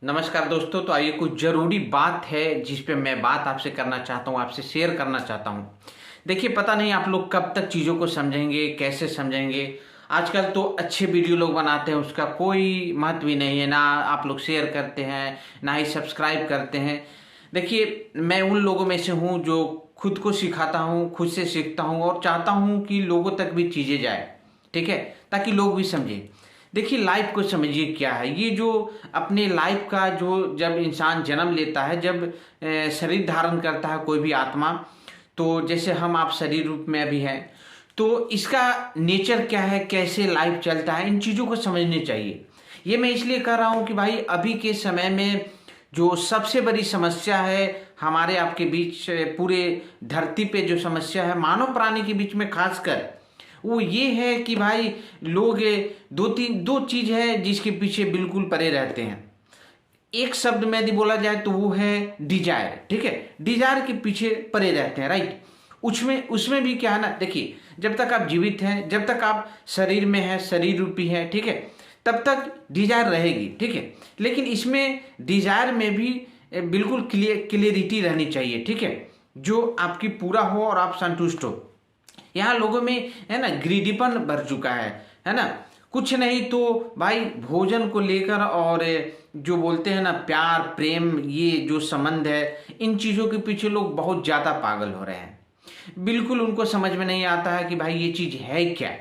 नमस्कार दोस्तों। तो आइए, कुछ ज़रूरी बात है जिस पे मैं बात आपसे करना चाहता हूँ, आपसे शेयर करना चाहता हूँ। देखिए, पता नहीं आप लोग कब तक चीज़ों को समझेंगे, कैसे समझेंगे। आजकल तो अच्छे वीडियो लोग बनाते हैं, उसका कोई महत्व ही नहीं है। ना आप लोग शेयर करते हैं, ना ही सब्सक्राइब करते हैं। देखिए, मैं उन लोगों में से हूँ जो खुद को सिखाता हूँ, खुद से सीखता हूँ और चाहता हूँ कि लोगों तक भी चीज़ें जाए, ठीक है, ताकि लोग भी समझें। देखिए, लाइफ को समझिए क्या है। ये जो अपने लाइफ का जो जब इंसान जन्म लेता है, जब शरीर धारण करता है कोई भी आत्मा, तो जैसे हम आप शरीर रूप में अभी हैं, तो इसका नेचर क्या है, कैसे लाइफ चलता है, इन चीज़ों को समझनी चाहिए। ये मैं इसलिए कह रहा हूँ कि भाई अभी के समय में जो सबसे बड़ी समस्या है हमारे आपके बीच, पूरे धरती पे जो समस्या है मानव प्राणी के बीच में खासकर, वो ये है कि भाई लोग दो चीज है जिसके पीछे बिल्कुल पड़े रहते हैं। एक शब्द में यदि बोला जाए तो वो है डिजायर, ठीक है। डिजायर के पीछे पड़े रहते हैं, राइट। उसमें उसमें भी क्या है ना, देखिए, जब तक आप जीवित हैं, जब तक आप शरीर में हैं, शरीर रूपी हैं, ठीक है, तब तक डिजायर रहेगी, ठीक है। लेकिन इसमें डिजायर में भी बिल्कुल क्लियरिटी रहनी चाहिए, ठीक है, जो आपकी पूरा हो और आप संतुष्ट हो। यहाँ लोगों में है ना ग्रीडीपन भर चुका है ना। कुछ नहीं तो भाई भोजन को लेकर और जो बोलते हैं ना प्यार प्रेम, ये जो संबंध है, इन चीज़ों के पीछे लोग बहुत ज़्यादा पागल हो रहे हैं। बिल्कुल उनको समझ में नहीं आता है कि भाई ये चीज़ है क्या,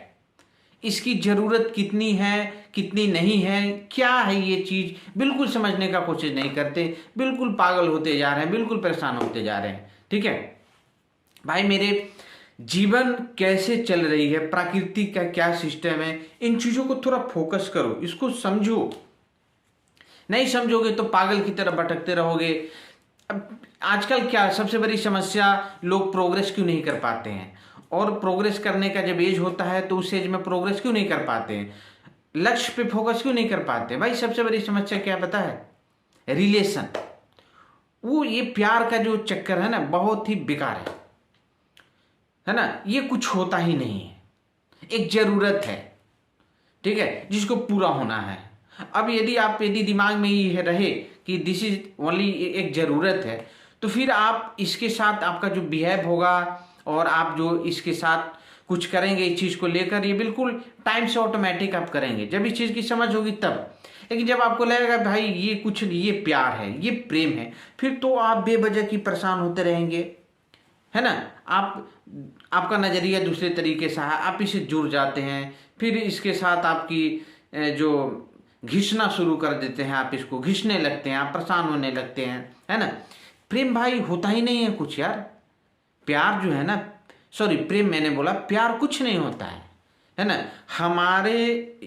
इसकी ज़रूरत कितनी है, कितनी नहीं है, क्या है ये चीज़, बिल्कुल समझने का कोशिश नहीं करते। बिल्कुल पागल होते जा रहे हैं, बिल्कुल परेशान होते जा रहे हैं, ठीक है। भाई मेरे जीवन कैसे चल रही है, प्रकृति का क्या सिस्टम है, इन चीजों को थोड़ा फोकस करो, इसको समझो। नहीं समझोगे तो पागल की तरह भटकते रहोगे। अब आजकल क्या सबसे बड़ी समस्या, लोग प्रोग्रेस क्यों नहीं कर पाते हैं। और प्रोग्रेस करने का जब एज होता है तो उस एज में प्रोग्रेस क्यों नहीं कर पाते हैं, लक्ष्य पे फोकस क्यों नहीं कर पाते। भाई सबसे बड़ी समस्या क्या पता है, रिलेशन। वो ये प्यार का जो चक्कर है ना, बहुत ही बेकार है ना। ये कुछ होता ही नहीं है, एक जरूरत है, ठीक है, जिसको पूरा होना है। अब यदि दिमाग में ये रहे कि दिस इज ओनली एक जरूरत है, तो फिर आप इसके साथ आपका जो बिहेव होगा और आप जो इसके साथ कुछ करेंगे इस चीज को लेकर, ये बिल्कुल टाइम से ऑटोमेटिक आप करेंगे जब इस चीज की समझ होगी तब। लेकिन जब आपको लगेगा भाई ये कुछ नहीं, ये प्यार है, ये प्रेम है, फिर तो आप बेवजह की परेशान होते रहेंगे, है ना। आप आपका नज़रिया दूसरे तरीके से है, आप इससे जुड़ जाते हैं, फिर इसके साथ आपकी जो घिसना शुरू कर देते हैं, आप इसको घिसने लगते हैं, आप परेशान होने लगते हैं, है ना। प्रेम भाई होता ही नहीं है कुछ यार। प्यार जो है ना, सॉरी प्रेम मैंने बोला, प्यार कुछ नहीं होता है ना। हमारे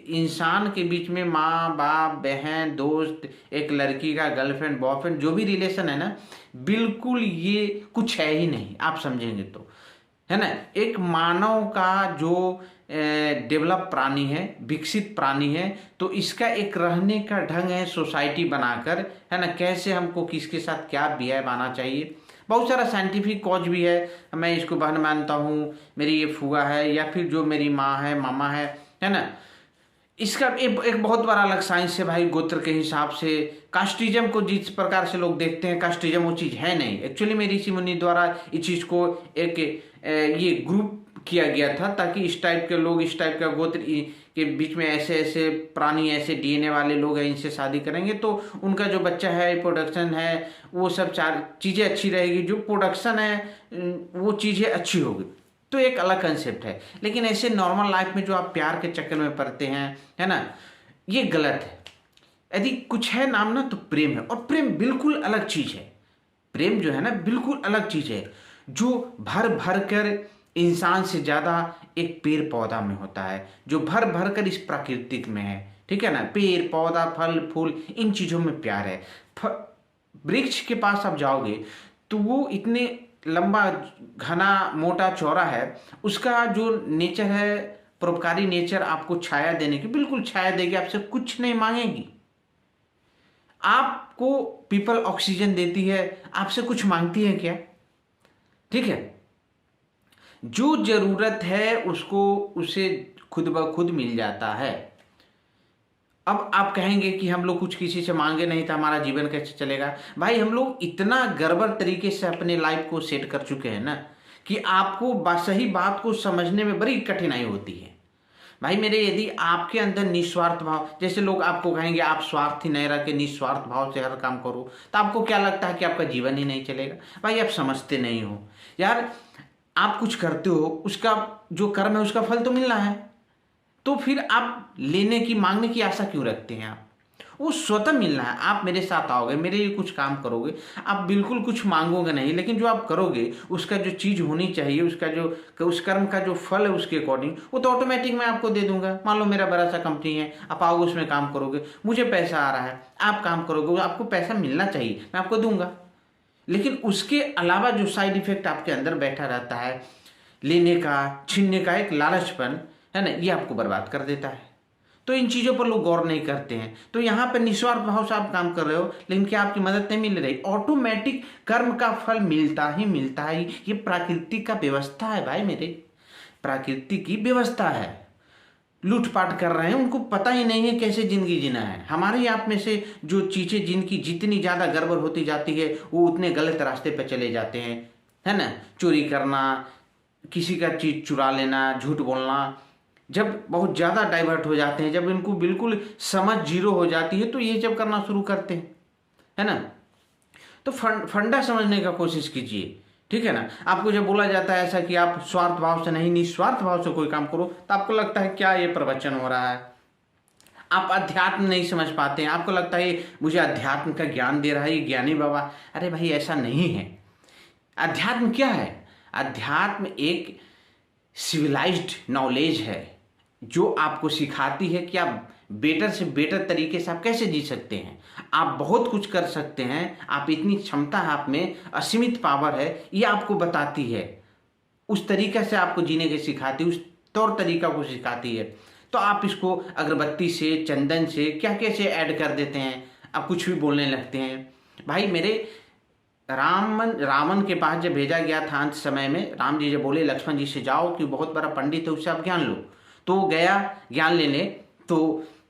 इंसान के बीच में माँ बाप बहन दोस्त, एक लड़की का गर्लफ्रेंड बॉयफ्रेंड, जो भी रिलेशन है ना, बिल्कुल ये कुछ है ही नहीं, आप समझेंगे तो, है ना। एक मानव का जो डेवलप प्राणी है, विकसित प्राणी है, तो इसका एक रहने का ढंग है सोसाइटी बनाकर, है ना, कैसे हमको किसके साथ क्या बिहेव आना चाहिए। बहुत सारा साइंटिफिक कॉज भी है। मैं इसको बहन मानता हूँ, मेरी ये फूआ है, या फिर जो मेरी माँ है, मामा है ना। इसका एक बहुत बड़ा अलग साइंस है भाई, गोत्र के हिसाब से। कास्टिज्म को जिस प्रकार से लोग देखते हैं, कास्टिज्म वो चीज़ है नहीं एक्चुअली में। ऋषि मुनि द्वारा इस चीज़ को एक ये ग्रुप किया गया था, ताकि इस टाइप के लोग, इस टाइप का गोत्र के बीच में ऐसे ऐसे प्राणी, ऐसे डीएनए वाले लोग हैं, इनसे शादी करेंगे तो उनका जो बच्चा है, प्रोडक्शन है, वो सब चार चीज़ें अच्छी रहेगी, जो प्रोडक्शन है वो चीज़ें अच्छी होगी। तो एक अलग कंसेप्ट है। लेकिन ऐसे नॉर्मल लाइफ में जो आप प्यार के चक्कर में पड़ते हैं, है ना, ये गलत है। यदि कुछ है नाम ना तो प्रेम है, और प्रेम बिल्कुल अलग चीज है। प्रेम जो है ना बिल्कुल अलग चीज है, जो भर भर कर इंसान से ज्यादा एक पेड़ पौधा में होता है, जो भर भर कर इस प्राकृतिक में है, ठीक है ना। पेड़ पौधा फल फूल, इन चीजों में प्यार है। वृक्ष के पास आप जाओगे तो वो इतने लंबा घना मोटा चौड़ा है, उसका जो नेचर है, परोपकारी नेचर, आपको छाया देने की, बिल्कुल छाया देगी, आपसे कुछ नहीं मांगेगी। आपको पीपल ऑक्सीजन देती है, आपसे कुछ मांगती है क्या, ठीक है। जो जरूरत है उसको उसे खुद ब खुद मिल जाता है। अब आप कहेंगे कि हम लोग कुछ किसी से मांगे नहीं था, हमारा जीवन कैसे चलेगा। भाई हम लोग इतना गड़बड़ तरीके से अपने लाइफ को सेट कर चुके हैं ना कि आपको सही बात को समझने में बड़ी कठिनाई होती है। भाई मेरे, यदि आपके अंदर निस्वार्थ भाव, जैसे लोग आपको कहेंगे आप स्वार्थी नहीं रह के निस्वार्थ भाव से हर काम करो, तो आपको क्या लगता है कि आपका जीवन ही नहीं चलेगा। भाई आप समझते नहीं हो यार, आप कुछ करते हो, उसका जो कर्म है उसका फल तो मिलना है, तो फिर आप लेने की मांगने की आशा क्यों रखते हैं। आप वो स्वतः मिलना है। आप मेरे साथ आओगे, मेरे लिए कुछ काम करोगे, आप बिल्कुल कुछ मांगोगे नहीं, लेकिन जो आप करोगे उसका जो चीज़ होनी चाहिए, उसका जो उस कर्म का जो फल है उसके अकॉर्डिंग वो तो ऑटोमेटिक मैं आपको दे दूंगा। मान लो मेरा बड़ा सा कंपनी है, आप आओगे उसमें काम करोगे, मुझे पैसा आ रहा है, आप काम करोगे, आपको पैसा मिलना चाहिए, मैं आपको दूंगा। लेकिन उसके अलावा जो साइड इफेक्ट आपके अंदर बैठा रहता है, लेने का, छीनने का एक लालचपन है ना, ये आपको बर्बाद कर देता है। तो इन चीज़ों पर लोग गौर नहीं करते हैं। तो यहाँ पर निस्वार्थ भाव से आप काम कर रहे हो, लेकिन क्या आपकी मदद नहीं मिल रही। ऑटोमेटिक कर्म का फल मिलता ही मिलता है। ये प्रकृति का व्यवस्था है भाई मेरे, प्रकृति की व्यवस्था है। लूटपाट कर रहे हैं, उनको पता ही नहीं है कैसे जिंदगी जीना है। हमारे ही आप में से जो चीज़ें जिनकी जितनी ज़्यादा गड़बड़ होती जाती है वो उतने गलत रास्ते पर चले जाते हैं, है ना। चोरी करना, किसी का चीज़ चुरा लेना, झूठ बोलना, जब बहुत ज़्यादा डाइवर्ट हो जाते हैं, जब इनको बिल्कुल समझ जीरो हो जाती है, तो ये जब करना शुरू करते हैं, है ना। तो फंडा समझने का कोशिश कीजिए, ठीक है ना। आपको जब बोला जाता है ऐसा कि आप स्वार्थ भाव से नहीं निस्वार्थ भाव से कोई काम करो, तो आपको लगता है क्या ये प्रवचन हो रहा है। आप अध्यात्म नहीं समझ पाते हैं, आपको लगता है ये मुझे अध्यात्म का ज्ञान दे रहा है ये ज्ञानी बाबा। अरे भाई ऐसा नहीं है। अध्यात्म क्या है? अध्यात्म एक सिविलाइज्ड नॉलेज है जो आपको सिखाती है कि आप बेटर से बेटर तरीके से आप कैसे जी सकते हैं। आप बहुत कुछ कर सकते हैं, आप इतनी क्षमता है, आप में असीमित पावर है, ये आपको बताती है। उस तरीके से आपको जीने के सिखाती है, उस तौर तरीका को सिखाती है। तो आप इसको अगरबत्ती से, चंदन से क्या कैसे ऐड कर देते हैं, आप कुछ भी बोलने लगते हैं। भाई मेरे, रावण के पास जब भेजा गया था अंत समय में, राम जी जब बोले लक्ष्मण जी से जाओ कि बहुत बड़ा पंडित है उससे आप ज्ञान लो, तो वो गया ज्ञान लेने। तो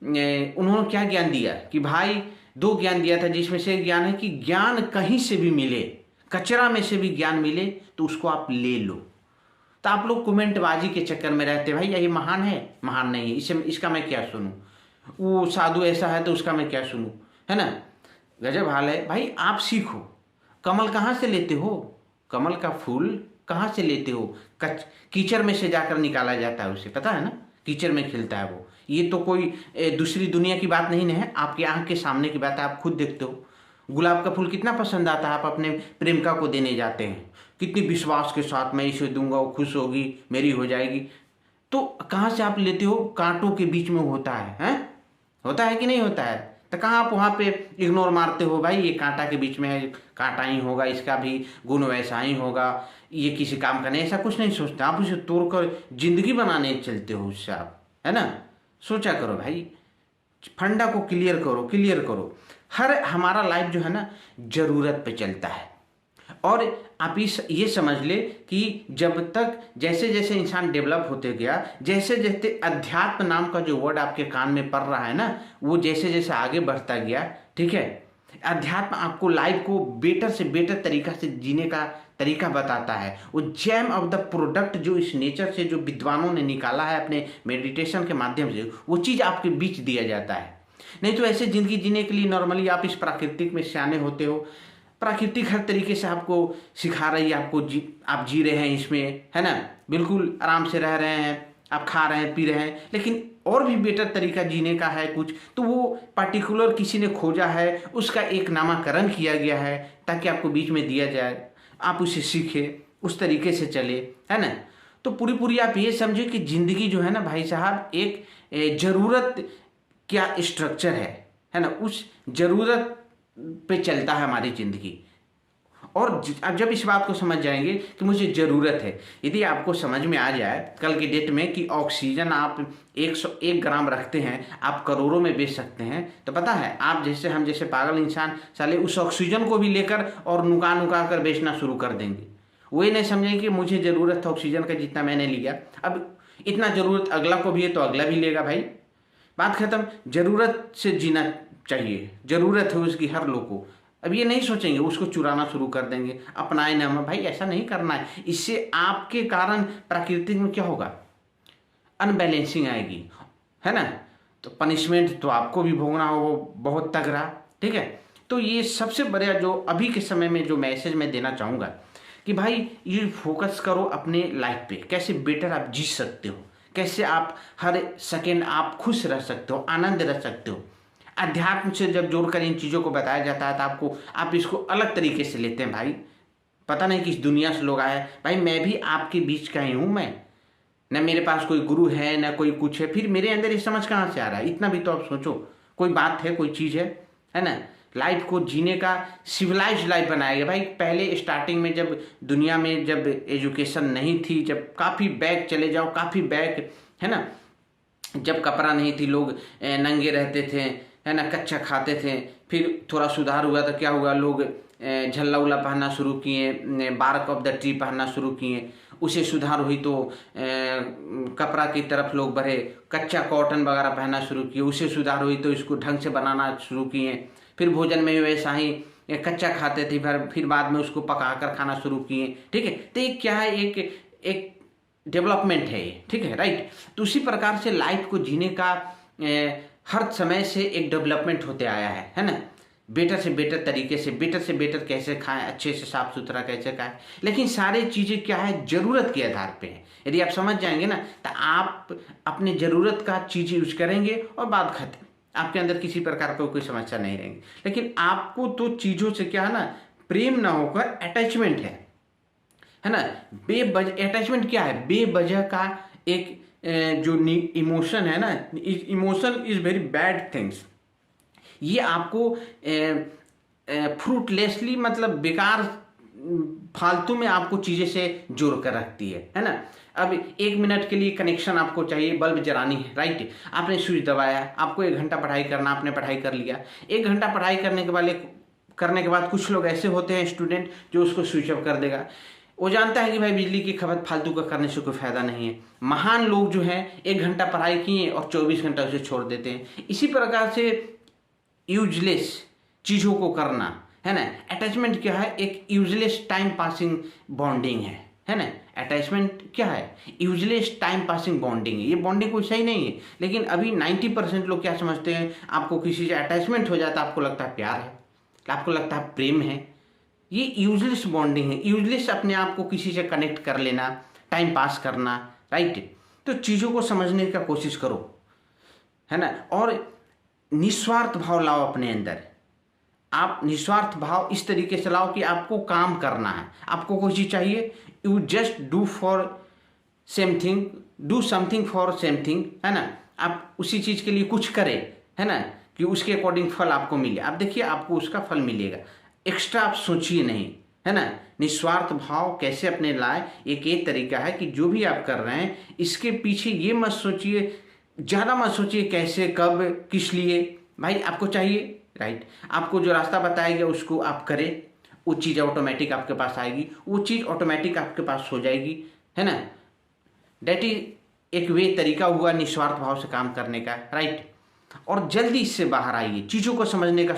उन्होंने क्या ज्ञान दिया कि भाई दो ज्ञान दिया था, जिसमें से एक ज्ञान है कि ज्ञान कहीं से भी मिले, कचरा में से भी ज्ञान मिले तो उसको आप ले लो। तो आप लोग कमेंटबाजी के चक्कर में रहते, भाई यही महान है, महान नहीं है, इससे इसका मैं क्या सुनूं, वो साधु ऐसा है तो उसका मैं क्या सुनूं, है ना। गजब हाल है। भाई आप सीखो, कमल कहाँ से लेते हो, कमल का फूल कहाँ से लेते हो, कीचड़ में से जाकर निकाला जाता है उसे, पता है ना, कीचड़ में खिलता है वो। ये तो कोई दूसरी दुनिया की बात नहीं है, आपकी आंख के सामने की बात है, आप खुद देखते हो। गुलाब का फूल कितना पसंद आता है, आप अपने प्रेमिका को देने जाते हैं, कितनी विश्वास के साथ मैं इसे दूंगा, वो खुश होगी, मेरी हो जाएगी। तो कहाँ से आप लेते हो, कांटों के बीच में होता है? होता है कि नहीं होता है? तो कहाँ आप वहाँ पे इग्नोर मारते हो, भाई ये कांटा के बीच में है, कांटा ही होगा, इसका भी गुण वैसा ही होगा, ये किसी काम का नहीं, ऐसा कुछ नहीं सोचते। आप उसे तोड़कर जिंदगी बनाने चलते हो उससे, आप, है ना। सोचा करो भाई, फंडा को क्लियर करो, क्लियर करो। हर हमारा लाइफ जो है ना जरूरत पे चलता है। और आप ये समझ ले कि जब तक जैसे जैसे इंसान डेवलप होते गया, जैसे जैसे अध्यात्म नाम का जो वर्ड आपके कान में पड़ रहा है ना, वो जैसे जैसे आगे बढ़ता गया, ठीक है, अध्यात्म आपको लाइफ को बेटर से बेटर तरीका से जीने का तरीका बताता है। वो जैम ऑफ द प्रोडक्ट जो इस नेचर से जो विद्वानों ने निकाला है अपने मेडिटेशन के माध्यम से, वो चीज़ आपके बीच दिया जाता है। नहीं तो ऐसे ज़िंदगी जीने के लिए नॉर्मली आप इस प्राकृतिक में सियाने होते हो, प्राकृतिक हर तरीके से आपको सिखा रही है, आपको आप जी रहे हैं इसमें, है ना, बिल्कुल आराम से रह रहे हैं, आप खा रहे हैं, पी रहे हैं, लेकिन और भी बेटर तरीका जीने का है कुछ, तो वो पर्टिकुलर किसी ने खोजा है, उसका एक नामाकरण किया गया है ताकि आपको बीच में दिया जाए, आप उसे सीखें, उस तरीके से चले, है ना। तो पूरी पूरी आप ये समझे कि ज़िंदगी जो है ना भाई साहब, एक ज़रूरत क्या स्ट्रक्चर है ना, उस ज़रूरत पे चलता है हमारी ज़िंदगी। और अब जब इस बात को समझ जाएंगे कि मुझे ज़रूरत है, यदि आपको समझ में आ जाए कल की डेट में कि ऑक्सीजन आप 101 ग्राम रखते हैं, आप करोड़ों में बेच सकते हैं, तो पता है आप जैसे हम जैसे पागल इंसान साले उस ऑक्सीजन को भी लेकर और नुका नुका कर बेचना शुरू कर देंगे। वो ये नहीं समझेंगे कि मुझे ज़रूरत है ऑक्सीजन का जितना मैंने लिया, अब इतना ज़रूरत अगला को भी है तो अगला भी लेगा भाई। बात खत्म। जरूरत से जीना चाहिए, जरूरत है उसकी हर लोग को। अब ये नहीं सोचेंगे उसको चुराना शुरू कर देंगे, अपनाए ना भाई, ऐसा नहीं करना है। इससे आपके कारण प्रकृति में क्या होगा, अनबैलेंसिंग आएगी, है ना। तो पनिशमेंट तो आपको भी भोगना हो बहुत तगड़ा, ठीक है। तो ये सबसे बड़ा जो अभी के समय में जो मैसेज मैं देना चाहूँगा कि भाई ये फोकस करो अपने लाइफ पे, कैसे बेटर आप जी सकते हो, कैसे आप हर सेकेंड आप खुश रह सकते हो, आनंद रह सकते हो। अध्यात्म से जब जोड़कर इन चीज़ों को बताया जाता है तो आप इसको अलग तरीके से लेते हैं भाई। पता नहीं किस दुनिया से लोग आए भाई, मैं भी आपके बीच का ही हूँ। मैं न मेरे पास कोई गुरु है न कोई कुछ है, फिर मेरे अंदर ये समझ कहाँ से आ रहा है? इतना भी तो आप सोचो, कोई बात है, कोई चीज़ है ना। लाइफ को जीने का सिविलाइज्ड लाइफ बनाया गया भाई। पहले स्टार्टिंग में जब दुनिया में जब एजुकेशन नहीं थी, जब काफ़ी बैक चले जाओ, काफ़ी बैक, है ना, जब कपड़ा नहीं थी, लोग नंगे रहते थे, है ना, कच्चा खाते थे। फिर थोड़ा सुधार हुआ तो क्या हुआ, लोग झल्ला उल्ला पहनना शुरू किए, बार्क ऑफ द ट्री पहनना शुरू किए। उसे सुधार हुई तो कपड़ा की तरफ लोग बढ़े, कच्चा कॉटन वगैरह पहनना शुरू किए। उसे सुधार हुई तो इसको ढंग से बनाना शुरू किए। फिर भोजन में वैसा ही कच्चा खाते थे, फिर बाद में उसको पका कर खाना शुरू किए, ठीक है। तो ये क्या है, एक डेवलपमेंट है ये, ठीक है, राइट। तो उसी प्रकार से लाइफ को जीने का हर समय से एक डेवलपमेंट होते आया है ना। बेटर से बेटर तरीके से, बेटर से बेटर कैसे खाएं, अच्छे से साफ सुथरा कैसे खाएं। लेकिन सारी चीज़ें क्या है, ज़रूरत के आधार पे है। यदि आप समझ जाएंगे ना तो आप अपने ज़रूरत का चीज़ यूज करेंगे और बात खत्म। आपके अंदर किसी प्रकार का कोई समस्या नहीं रहेगी। लेकिन आपको तो चीज़ों से क्या है ना, प्रेम ना होकर अटैचमेंट है ना। बेवजह अटैचमेंट क्या है, बेवजह का एक जो इमोशन है ना, emotion is very bad things. ये आपको फ्रूटलेसली, मतलब बेकार फालतू में आपको चीज़ें से जोड़ कर रखती है ना। अब 1 मिनट के लिए कनेक्शन आपको चाहिए, बल्ब जलानी है, राइट। आपने स्विच दबाया, आपको 1 घंटा पढ़ाई करना, आपने पढ़ाई कर लिया। 1 घंटा पढ़ाई करने के बाद कुछ लोग ऐसे होते हैं स्टूडेंट जो उसको स्विच ऑफ कर देगा। वो जानता है कि भाई बिजली की खपत फालतू का करने से कोई फायदा नहीं है। महान लोग जो हैं 1 घंटा पढ़ाई किए और 24 घंटा उसे छोड़ देते हैं। इसी प्रकार से यूजलेस चीज़ों को करना, है ना। अटैचमेंट क्या है, एक यूजलेस टाइम पासिंग बॉन्डिंग है ना। अटैचमेंट क्या है, यूजलेस टाइम पासिंग बॉन्डिंग है। ये बॉन्डिंग कोई सही नहीं है। लेकिन अभी 90% लोग क्या समझते हैं, आपको किसी से अटैचमेंट हो जाता है, आपको लगता है प्यार है, आपको लगता है प्रेम है। ये यूजलेस बॉन्डिंग है। यूजलेस अपने आप को किसी से कनेक्ट कर लेना, टाइम पास करना, राइट। तो चीज़ों को समझने का कोशिश करो, है ना। और निस्वार्थ भाव लाओ अपने अंदर। आप निस्वार्थ भाव इस तरीके से लाओ कि आपको काम करना है, आपको कोई चीज़ चाहिए, you just do for same thing, do something for same thing, है ना। आप उसी चीज़ के लिए कुछ करें, है ना, कि उसके अकॉर्डिंग फल आपको मिले। आप देखिए आपको उसका फल मिलेगा। एक्स्ट्रा आप सोचिए नहीं, है ना। निस्वार्थ भाव कैसे अपने लाए, एक ये तरीका है कि जो भी आप कर रहे हैं इसके पीछे ये मत सोचिए, ज़्यादा मत सोचिए कैसे, कब, किस लिए। भाई आपको चाहिए, राइट। आपको जो रास्ता बताया गया उसको आप करें, वो चीज़ ऑटोमेटिक आपके पास आएगी, वो चीज़ ऑटोमेटिक आपके पास हो जाएगी, है ना। डेट इज एक वे तरीका हुआ निस्वार्थ भाव से काम करने का, राइट। और जल्दी इससे बाहर आइए, चीज़ों को समझने का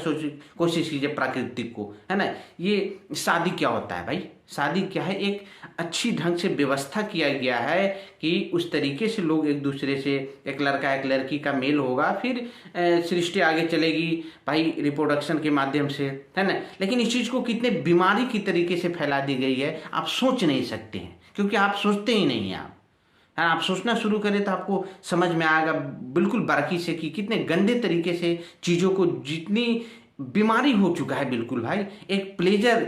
कोशिश कीजिए, प्राकृतिक को, है ना। ये शादी क्या होता है भाई, शादी क्या है, एक अच्छी ढंग से व्यवस्था किया गया है कि उस तरीके से लोग एक दूसरे से, एक लड़का एक लड़की का मेल होगा, फिर सृष्टि आगे चलेगी भाई रिप्रोडक्शन के माध्यम से, है ना। लेकिन इस चीज़ को कितने बीमारी की तरीके से फैला दी गई है, आप सोच नहीं सकते हैं, क्योंकि आप सोचते ही नहीं हैं। आप सोचना शुरू करें तो आपको समझ में आएगा बिल्कुल बारीकी से कि कितने गंदे तरीके से चीज़ों को, जितनी बीमारी हो चुका है बिल्कुल भाई। एक प्लेजर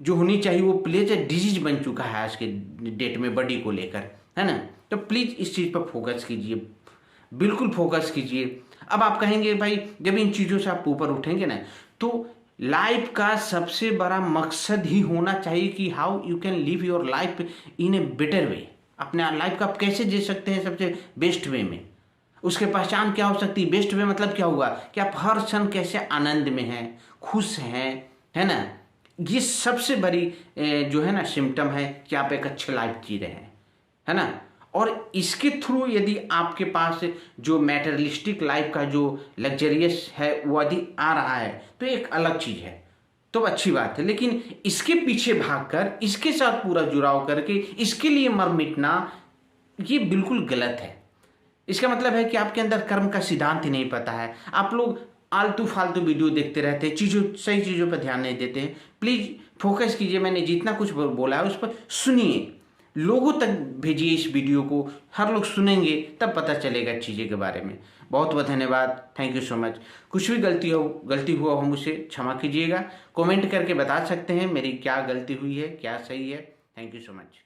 जो होनी चाहिए वो प्लेजर डिजीज बन चुका है आज के डेट में बॉडी को लेकर, है ना। तो प्लीज़ इस चीज़ पर फोकस कीजिए, बिल्कुल फोकस कीजिए। अब आप कहेंगे भाई जब इन चीज़ों से आप ऊपर उठेंगे ना, तो लाइफ का सबसे बड़ा मकसद ही होना चाहिए कि how you can live your life in a better way. अपने लाइफ का आप कैसे जी सकते हैं सबसे बेस्ट वे में, उसके पहचान क्या हो सकती है। बेस्ट वे मतलब क्या हुआ कि आप हर क्षण कैसे आनंद में हैं, खुश हैं, है ना। ये सबसे बड़ी जो है ना सिम्टम है कि आप एक अच्छे लाइफ जी रहे हैं, है ना। और इसके थ्रू यदि आपके पास जो मैटेरियलिस्टिक लाइफ का जो लग्जरियस है वो यदि आ रहा है तो एक अलग चीज़ है, तो अच्छी बात है। लेकिन इसके पीछे भागकर इसके साथ पूरा जुड़ाव करके इसके लिए मर मिटना ये बिल्कुल गलत है। इसका मतलब है कि आपके अंदर कर्म का सिद्धांत ही नहीं पता है। आप लोग आलतू फालतू वीडियो देखते रहते हैं, सही चीज़ों पर ध्यान नहीं देते हैं। प्लीज़ फोकस कीजिए, मैंने जितना कुछ बोला है उस पर सुनिए, लोगों तक भेजिए इस वीडियो को, हर लोग सुनेंगे तब पता चलेगा चीज़ें के बारे में। बहुत बहुत धन्यवाद, थैंक यू सो मच। कुछ भी गलती हुआ हो मुझसे क्षमा कीजिएगा। कमेंट करके बता सकते हैं मेरी क्या गलती हुई है, क्या सही है। Thank you so much.